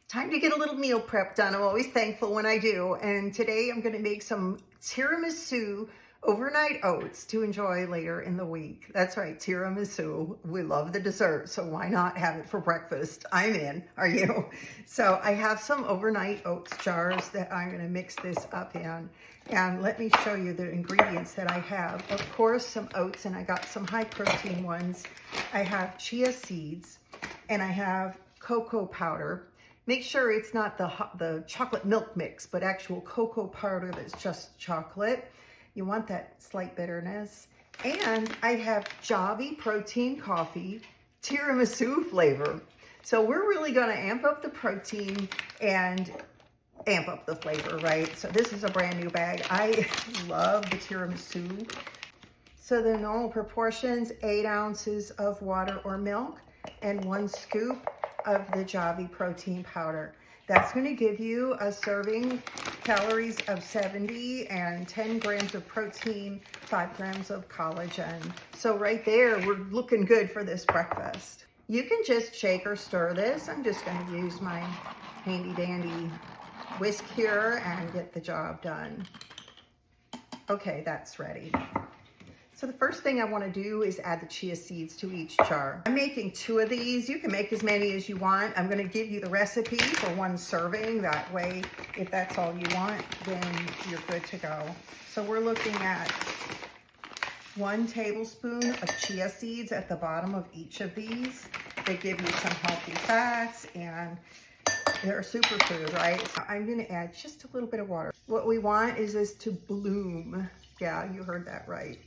Time to get a little meal prep done. I'm always thankful when I do. And today I'm going to make some tiramisu overnight oats to enjoy later in the week. That's right, tiramisu. We love the dessert, so why not have it for breakfast? I'm in. Are you? So I have some overnight oats jars that I'm going to mix this up in. And let me show you the ingredients that I have. Of course, some oats, and I got some high protein ones. I have chia seeds, and I have cocoa powder. Make sure it's not the chocolate milk mix, but actual cocoa powder that's just chocolate. You want that slight bitterness. And I have Javvy Protein Coffee tiramisu flavor. So we're really gonna amp up the protein and amp up the flavor, right? So this is a brand new bag. I love the tiramisu. So the normal proportions, 8 ounces of water or milk and 1 scoop of the Javvy protein powder. That's going to give you a serving calories of 70 and 10 grams of protein, 5 grams of collagen. So right there, we're looking good for this breakfast. You can just shake or stir this. I'm just going to use my handy dandy whisk here and get the job done. Okay, that's ready. So the first thing I want to do is add the chia seeds to each jar. I'm making 2 of these. You can make as many as you want. I'm going to give you the recipe for 1 serving. That way, if that's all you want, then you're good to go. So we're looking at 1 tablespoon of chia seeds at the bottom of each of these. They give you some healthy fats and they're a superfood, right? So I'm going to add just a little bit of water. What we want is this to bloom. Yeah, you heard that right.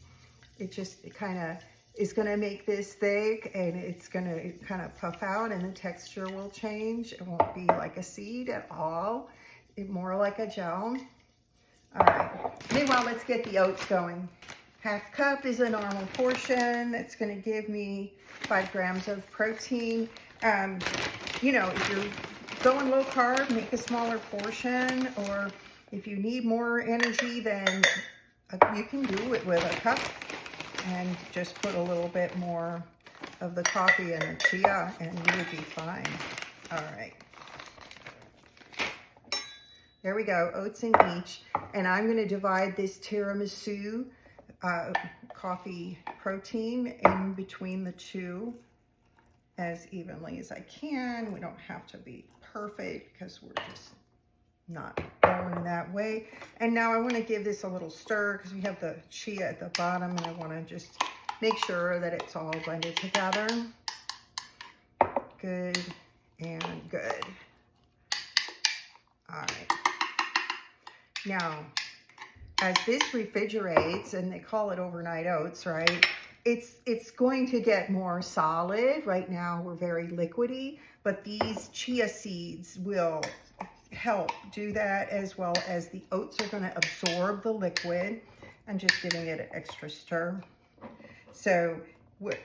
It kind of is going to make this thick, and it's going to kind of puff out, and the texture will change. It won't be like a seed at all. It's more like a gel. All right. Meanwhile, let's get the oats going. 1/2 cup is a normal portion. That's going to give me 5 grams of protein. You know, if you're going low carb, make a smaller portion, or if you need more energy, then you can do it with a cup. And just put a little bit more of the coffee and the chia and you would be fine. All right. There we go, oats in each. And I'm gonna divide this tiramisu coffee protein in between the 2 as evenly as I can. We don't have to be perfect because we're just not going that way. And now I want to give this a little stir because we have the chia at the bottom, and I want to just make sure that it's all blended together. Good and good. All right. Now, as this refrigerates, and they call it overnight oats, right? It's going to get more solid. Right now we're very liquidy, but these chia seeds will help do that, as well as the oats are going to absorb the liquid. I'm just giving it an extra stir. So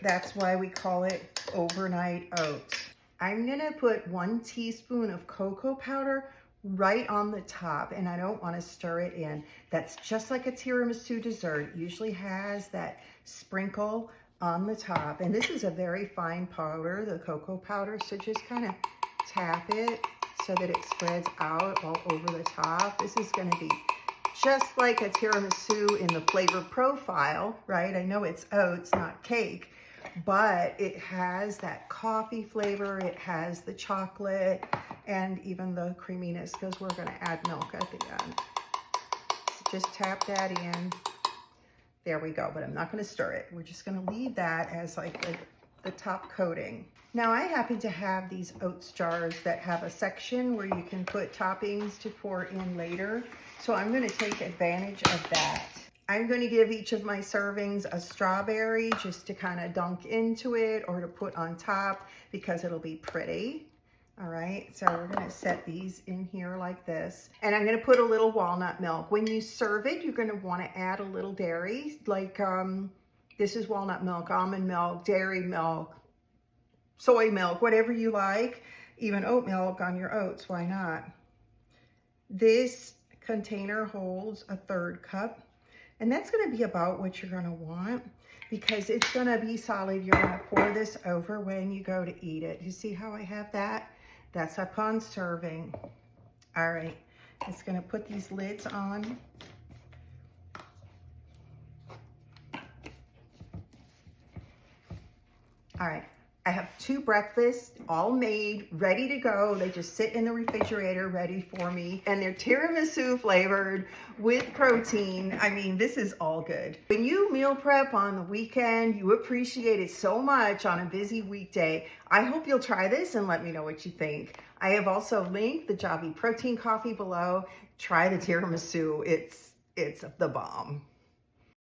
that's why we call it overnight oats. I'm going to put 1 teaspoon of cocoa powder right on the top, and I don't want to stir it in. That's just like a tiramisu dessert. It usually has that sprinkle on the top, and this is a very fine powder, the cocoa powder, so just kind of tap it so that it spreads out all over the top. This is going to be just like a tiramisu in the flavor profile, right? I know it's oats, not cake, but it has that coffee flavor. It has the chocolate and even the creaminess because we're going to add milk at the end. So just tap that in. There we go, but I'm not going to stir it. We're just going to leave that as like the top coating. Now I happen to have these oats jars that have a section where you can put toppings to pour in later. So I'm going to take advantage of that. I'm going to give each of my servings a strawberry just to kind of dunk into it or to put on top because it'll be pretty. All right, so we're going to set these in here like this. And I'm going to put a little walnut milk. When you serve it, you're going to want to add a little dairy, like this is walnut milk, almond milk, dairy milk, soy milk, whatever you like, even oat milk on your oats, why not? This container holds a 1/3 cup, and that's going to be about what you're going to want because it's going to be solid. You're going to pour this over when you go to eat it. You see how I have that? That's upon serving. All right, just gonna put these lids on. All right, I have 2 breakfasts all made, ready to go. They just sit in the refrigerator ready for me. And they're tiramisu flavored with protein. I mean, this is all good. When you meal prep on the weekend, you appreciate it so much on a busy weekday. I hope you'll try this and let me know what you think. I have also linked the Javvy Protein Coffee below. Try the tiramisu. It's the bomb.